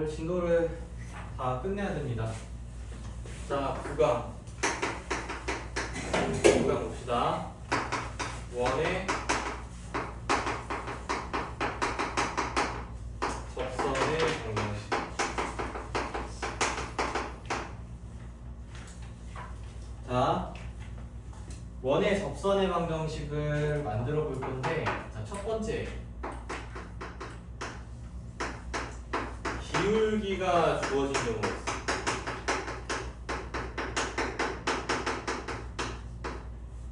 오늘 진도를 다 끝내야 됩니다. 자, 구강 봅시다. 원의 접선의 방정식. 자, 원의 접선의 방정식을 만들어 볼 건데, 자, 첫 번째, 기울기가 주어진 경우가 있어.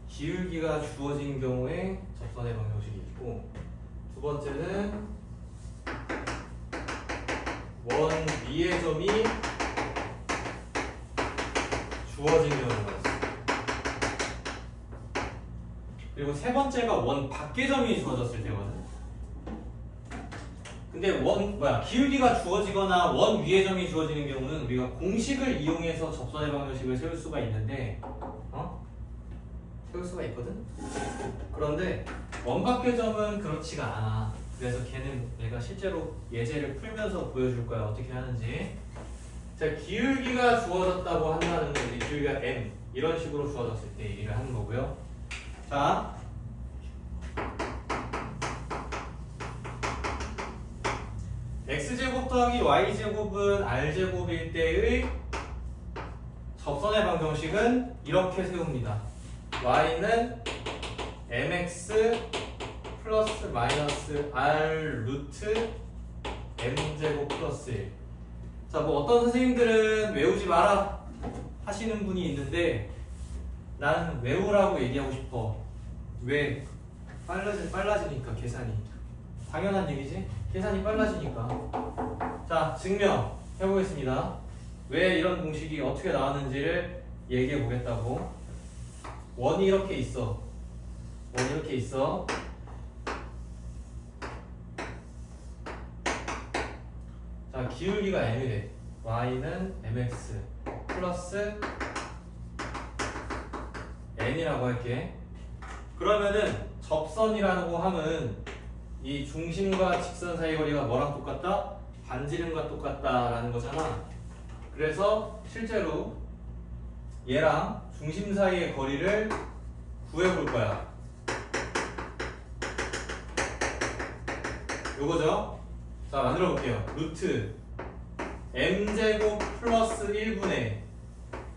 기울기가 주어진 경우에 접선의 방정식이 있고, 두 번째는 원 위의 점이 주어진 경우가 있어. 그리고 세 번째가 원 밖의 점이 주어졌을 때거든. 근데 기울기가 주어지거나 원 위의 점이 주어지는 경우는 우리가 공식을 이용해서 접선의 방정식을 세울 수가 있는데, 세울 수가 있거든? 그런데 원 밖의 점은 그렇지가 않아. 그래서 걔는 내가 실제로 예제를 풀면서 보여줄 거야. 어떻게 하는지. 자, 기울기가 주어졌다고 한다는 건 기울기가 m 이런 식으로 주어졌을 때 얘기를 하는 거고요. 자, x제곱 더하기 y제곱은 r제곱일 때의 접선의 방정식은 이렇게 세웁니다. y는 mx 플러스 마이너스 r 루트 m제곱 플러스 1. 자, 뭐 어떤 선생님들은 외우지 마라 하시는 분이 있는데, 나는 외우라고 얘기하고 싶어. 왜? 빨라지니까 계산이. 당연한 얘기지? 계산이 빨라지니까. 자, 증명해 보겠습니다. 왜 이런 공식이 어떻게 나왔는지를 얘기해 보겠다고. 원이 이렇게 있어. 원이 이렇게 있어. 자, 기울기가 m이래. y는 mx 플러스 n이라고 할게. 그러면은 접선이라고 하면 이 중심과 직선 사이 거리가 뭐랑 똑같다? 반지름과 똑같다라는 거잖아. 그래서 실제로 얘랑 중심 사이의 거리를 구해볼 거야. 요거죠? 자, 만들어 볼게요. 루트 m제곱 플러스 1분의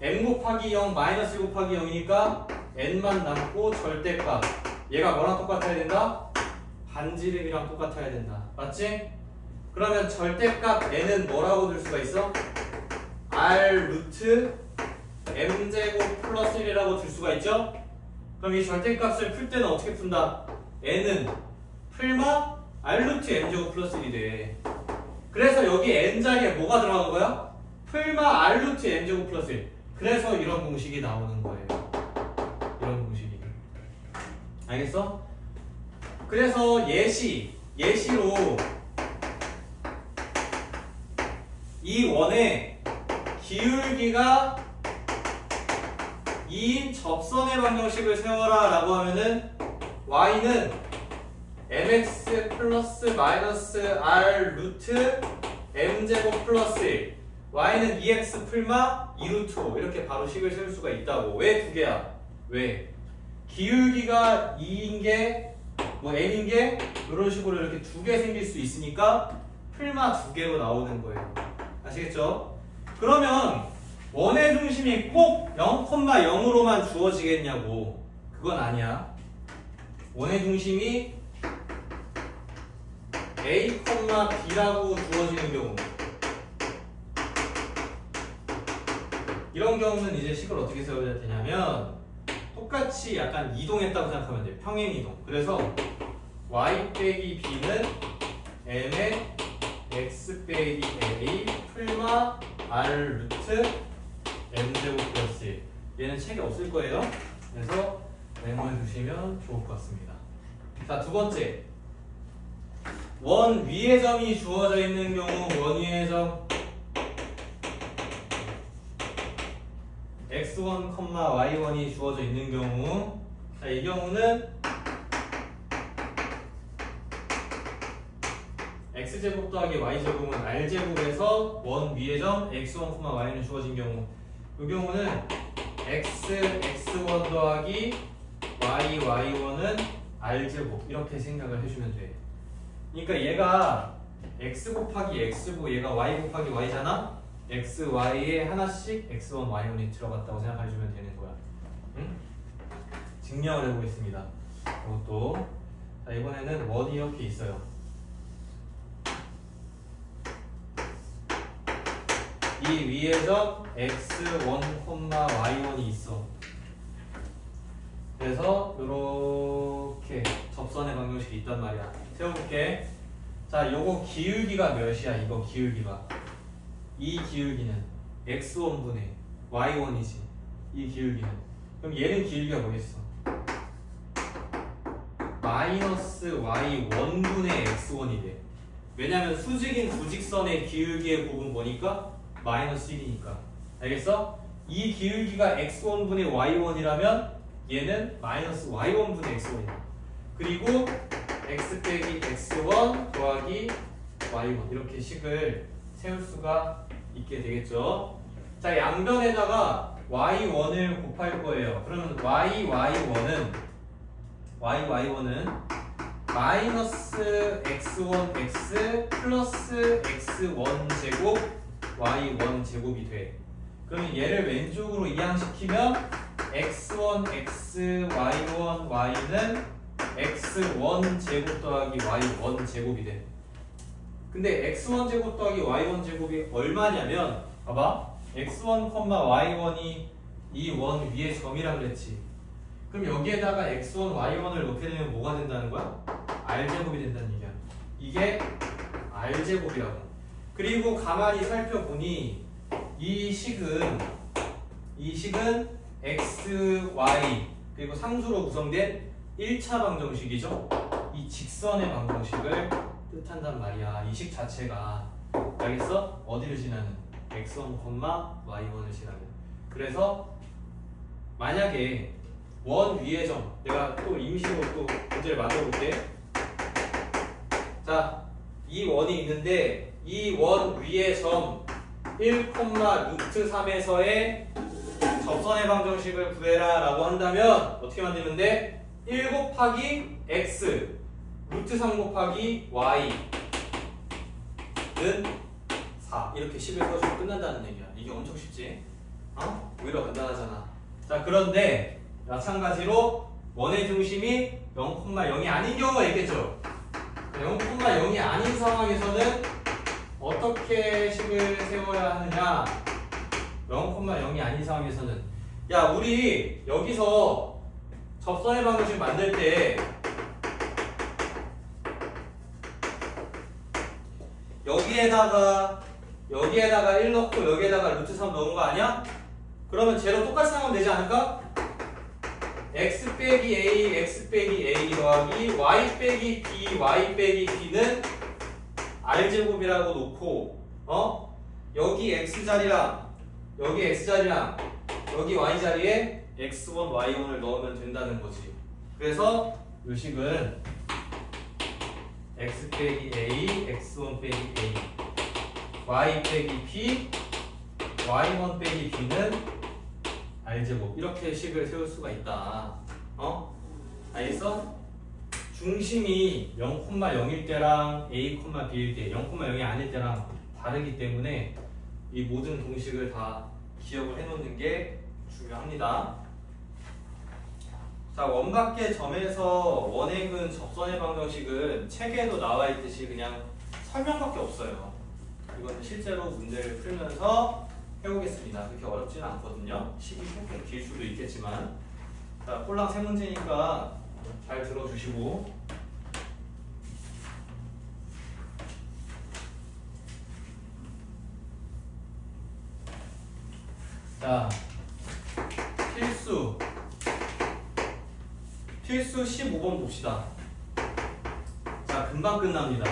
m 곱하기 0 마이너스 1 곱하기 0이니까 n만 남고 절대값. 얘가 뭐랑 똑같아야 된다? 반지름이랑 똑같아야 된다. 맞지? 그러면 절대값 n은 뭐라고 줄 수가 있어? r 루트 m제곱 플러스 1이라고 줄 수가 있죠? 그럼 이 절대값을 풀 때는 어떻게 푼다? n은 풀마 r 루트 m제곱 플러스 1이 돼. 그래서 여기 n 자리에 뭐가 들어간 거야? 풀마 r 루트 m제곱 플러스 1. 그래서 이런 공식이 나오는 거예요. 이런 공식이. 알겠어? 그래서 예시로 이 원의 기울기가 2인 접선의 방정식을 세워라 라고 하면은 y는 mx 플러스 마이너스 r 루트 m제곱 플러스 1, y는 2x 풀마 2루트 5 이렇게 바로 식을 세울 수가 있다고. 왜 두 개야? 왜? 기울기가 2인 게 뭐 m인 게 이런 식으로 이렇게 두 개 생길 수 있으니까 풀마 두 개로 나오는 거예요. 아시겠죠? 그러면 원의 중심이 꼭 0,0으로만 주어지겠냐고. 그건 아니야. 원의 중심이 a, b라고 주어지는 경우, 이런 경우는 이제 식을 어떻게 세워야 되냐면 똑같이 약간 이동했다고 생각하면 돼요. 평행이동. 그래서 y 빼기 b는 m의 x 빼기 a 풀마 r 루트 m제곱 플러스 1. 얘는 책에 없을 거예요. 그래서 메모해 주시면 좋을 것 같습니다. 자, 두 번째, 원 위의 점이 주어져 있는 경우, 원 위의 점 x1, y1이 주어져 있는 경우, 자, 이 경우는 x제곱 더하기 y제곱은 r제곱에서 원 위의 점 x1, y는 주어진 경우, 이 경우는 x1 더하기 y1은 r제곱 이렇게 생각을 해주면 돼. 그러니까 얘가 x 곱하기 x고 얘가 y 곱하기 y잖아. x, y에 하나씩 x1, y1이 들어갔다고 생각해주면 되는 거야. 응? 증명을 해보겠습니다. 이것도. 자, 이번에는 원이 이렇게 있어요. 이 위에 점 x1, y1이 있어. 그래서 이렇게 접선의 방정식이 있단 말이야. 세워볼게. 자, 요거 기울기가 몇이야? 이거 기울기가. 이 기울기는 x1분의 y1이지. 이 기울기는. 그럼 얘는 기울기가 뭐겠어? 마이너스 y1분의 x1이 돼. 왜냐면 수직인 부직선의 기울기의 곱은 뭐니까? 마이너스 1이니까. 알겠어? 이 기울기가 x1분의 y1이라면 얘는 마이너스 y1분의 x1이야. 그리고 x 빼기 x1 더하기 y1 이렇게 식을 세울 수가 있게 되겠죠. 자, 양변에다가 y1을 곱할 거예요. 그러면 y1은 마이너스 x1x 플러스 x1 제곱 y1 제곱이 돼. 그러면 얘를 왼쪽으로 이항시키면 x1 x y1 y는 x1 제곱 더하기 y1 제곱이 돼. 근데 x1 제곱 더하기 y1 제곱이 얼마냐면 봐봐. x1, y1이 이 원 위에 점이라 그랬지. 그럼 여기에다가 x1, y1을 넣게 되면 뭐가 된다는 거야? r제곱이 된다는 얘기야. 이게 r제곱이라고. 그리고 가만히 살펴보니 이 식은 x, y 그리고 상수로 구성된 1차 방정식이죠. 이 직선의 방정식을 뜻한단 말이야. 이 식 자체가. 알겠어? 어디를 지나는? x1, y1을 지나는. 그래서 만약에 원 위의 점, 내가 또 임시로 또 문제를 만들어볼게. 자, 이 원이 있는데 이 원 위의 점 1, 루트 3에서의 접선의 방정식을 구해라 라고 한다면 어떻게 만들면 돼? 1 곱하기 x 루트 3 곱하기 y는 4 이렇게 식을 써주면 끝난다는 얘기야. 이게 엄청 쉽지? 오히려 간단하잖아. 자, 그런데 마찬가지로 원의 중심이 0,0이 아닌 경우가 있겠죠. 0,0이 아닌 상황에서는 어떻게 식을 세워야 하느냐. 0,0이 아닌 상황에서는 야, 우리 여기서 접선의 방정식 만들 때 여기에다가 1 넣고 여기에다가 루트 3 넣은 거 아니야? 그러면 쟤로 똑같이 나가면 되지 않을까? x 빼기 a 더하기 y 빼기 b b는 r제곱이라고 놓고 여기 x자리랑 여기 x자리랑 여기 y자리에 x1, y1을 넣으면 된다는 거지. 그래서 이 식은 x 빼기 a, x1 빼기 a, y 빼기 b, y1 빼기 b는 r제곱 이렇게 식을 세울 수가 있다. 알겠어? 중심이 0,0일 때랑 a, b일 때 0,0이 아닐 때랑 다르기 때문에 이 모든 공식을 다 기억을 해놓는 게 중요합니다. 자, 원각계 점에서 원액은 접선의 방정식은 책에도 나와 있듯이 그냥 설명밖에 없어요. 이거는 실제로 문제를 풀면서 해보겠습니다. 그렇게 어렵지는 않거든요. 식이 조금 길 수도 있겠지만. 자, 꼴랑 세 문제니까 잘 들어주시고. 자, 필수 15번 봅시다. 자, 금방 끝납니다.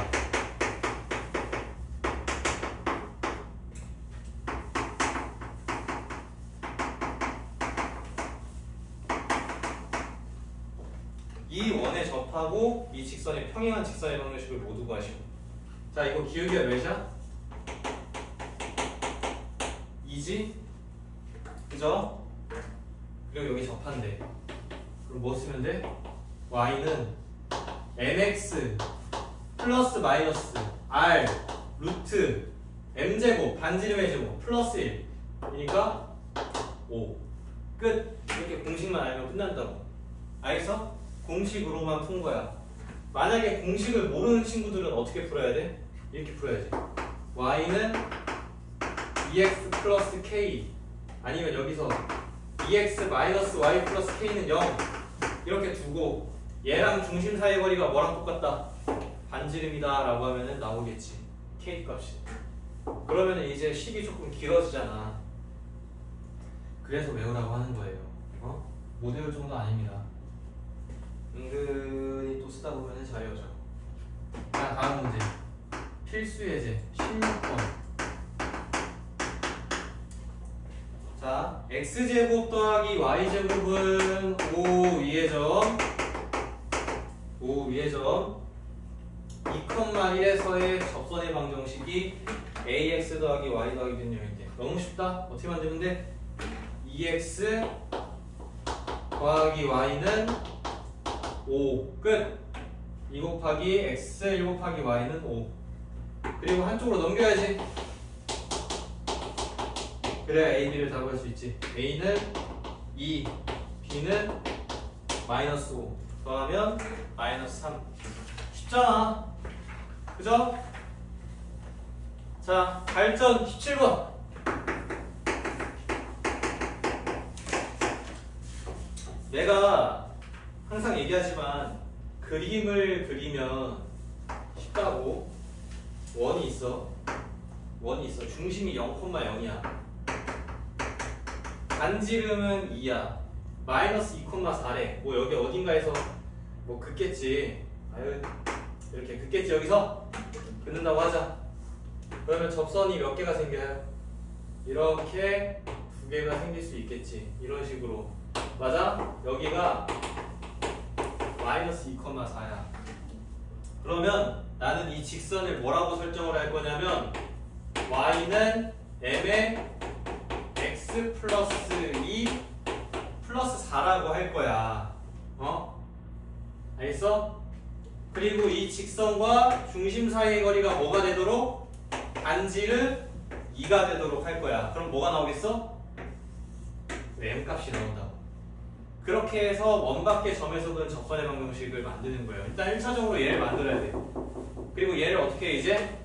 이 원에 접하고 이 직선의 평행한 직선의 방정식을 모두 구하시고. 자, 이거 기울기가 몇이야? 2지? 그죠? 그리고 여기 접한대. 그럼 뭐 쓰면 돼? y는 mx 플러스 마이너스 r 루트 m제곱 반지름의 제곱 플러스 1 이니까 5 끝. 이렇게 공식만 알면 끝난다고. 알겠어? 공식으로만 푼 거야. 만약에 공식을 모르는 친구들은 어떻게 풀어야 돼? 이렇게 풀어야지. y는 2x 플러스 k 아니면 여기서 2x 마이너스 y 플러스 k는 0 이렇게 두고 얘랑 중심 사이의 거리가 뭐랑 똑같다? 반지름이다 라고 하면은 나오겠지. k 값이. 그러면 이제 식이 조금 길어지잖아. 그래서 외우라고 하는 거예요. 못 외울 정도 아닙니다. 은근히 또 쓰다 보면 잘 외워져. 자, 다음 문제. 필수 예제 16번. 자, x제곱 더하기 y제곱은 5 위의 점 2,1에서의 접선의 방정식이 ax 더하기 y 더하기 된 0인데 너무 쉽다. 어떻게 만들면 돼? 2x 더하기 y는 5 끝. 2 곱하기 x 1 곱하기 y는 5. 그리고 한쪽으로 넘겨야지. 그래야 a, b를 다 구할 수 있지. a는 2, b는 마이너스 5 더하면 마이너스 3. 쉽잖아. 그죠? 자, 발전 17번. 내가 항상 얘기하지만 그림을 그리면 쉽다고. 원이 있어. 중심이 0,0이야. 반지름은 2야. 마이너스 2,4래. 뭐 여기 어딘가에서 뭐 긋겠지. 아유, 이렇게 긋겠지. 여기서 긋는다고 하자. 그러면 접선이 몇 개가 생겨요? 이렇게 2개가 생길 수 있겠지. 이런 식으로. 맞아? 여기가 마이너스 2,4야. 그러면 나는 이 직선을 뭐라고 설정을 할 거냐면 y는 m의 x 플러스 2 플러스 4라고 할 거야. 알겠어? 그리고 이 직선과 중심 사이의 거리가 뭐가 되도록? 반지름 2가 되도록 할 거야. 그럼 뭐가 나오겠어? m 값이 나온다고. 그렇게 해서 원밖의 점에서는 접선의 방정식을 만드는 거예요. 일단 1차적으로 얘를 만들어야 돼. 그리고 얘를 어떻게 이제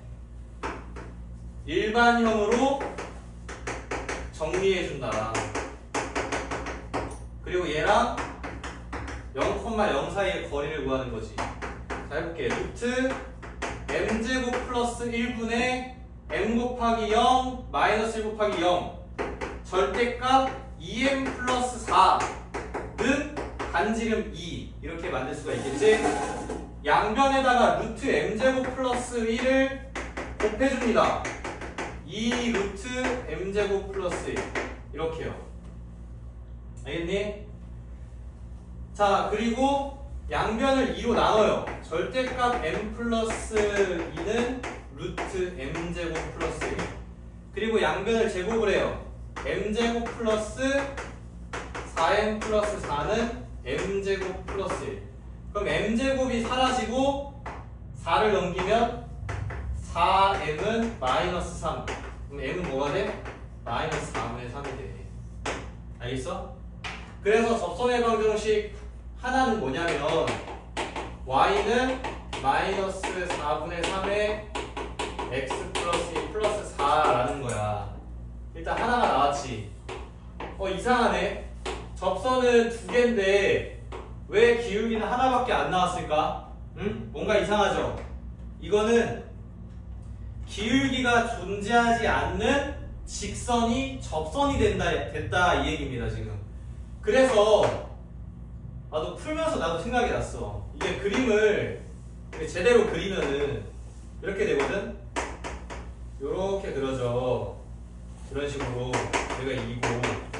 일반형으로 정리해준다. 그리고 얘랑 0,0 사이의 거리를 구하는 거지. 자, 해볼게. 루트 m제곱 플러스 1분의 m 곱하기 0 마이너스 1 곱하기 0 절대값 2m 플러스 4는 반지름 2 이렇게 만들 수가 있겠지. 양변에다가 루트 m제곱 플러스 1을 곱해줍니다. 2 루트 m제곱 플러스 1 이렇게요. 알겠니? 자, 그리고 양변을 2로 나눠요. 절대값 m 플러스 2는 루트 m제곱 플러스 1. 그리고 양변을 제곱을 해요. m제곱 플러스 4m 플러스 4는 m제곱 플러스 1. 그럼 m제곱이 사라지고 4를 넘기면 4m은 마이너스 3. 그럼 m은 뭐가 돼? 마이너스 4분의 3이 돼. 알겠어? 그래서 접선의 방정식 하나는 뭐냐면 y는 마이너스 4분의 3의 x 플러스 2 플러스 4라는 거야. 일단 하나가 나왔지. 이상하네. 접선은 2개인데 왜 기울기는 하나밖에 안 나왔을까? 응? 뭔가 이상하죠? 이거는 기울기가 존재하지 않는 직선이 접선이 됐다 이 얘기입니다 지금. 그래서 나도 풀면서 나도 생각이 났어. 이게 그림을 제대로 그리면은 이렇게 되거든. 요렇게 그려져. 이런 식으로 여기가 2고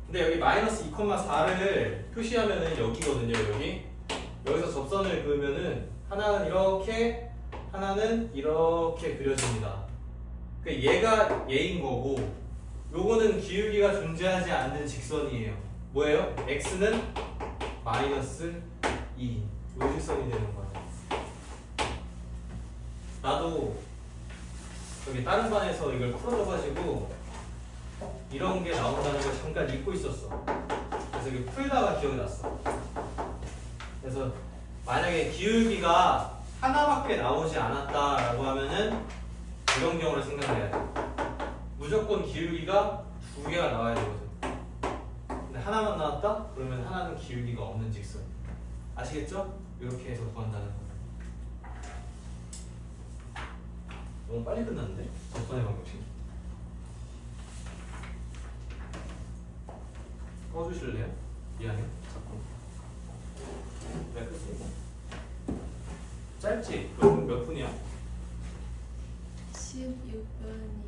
근데 여기 마이너스 2,4를 표시하면은 여기거든요. 여기서 접선을 그으면은 하나는 이렇게 하나는 이렇게 그려집니다. 그러니까 얘가 얘인 거고 요거는 기울기가 존재하지 않는 직선이에요. 뭐예요? x는 마이너스 2. 요 직선이 되는 거예요. 나도 여기 다른 반에서 이걸 풀어줘가지고 이런 게 나온다는 걸 잠깐 잊고 있었어. 그래서 이게 풀다가 기억이 났어. 그래서 만약에 기울기가 하나밖에 나오지 않았다라고 하면은 이런 경우를 생각해야 돼. 무조건 기울기가 두 개가 나와야 되거든. 근데 하나만 나왔다? 그러면 하나는 기울기가 없는 직선. 아시겠죠? 이렇게 해서 구한다는 거. 너무 빨리 끝났는데? 전번에 방법이. 꺼주실래요? 미안해요. 자꾸. 왜 끝이야? 짧지? 그럼 몇 분이야? 16분이요.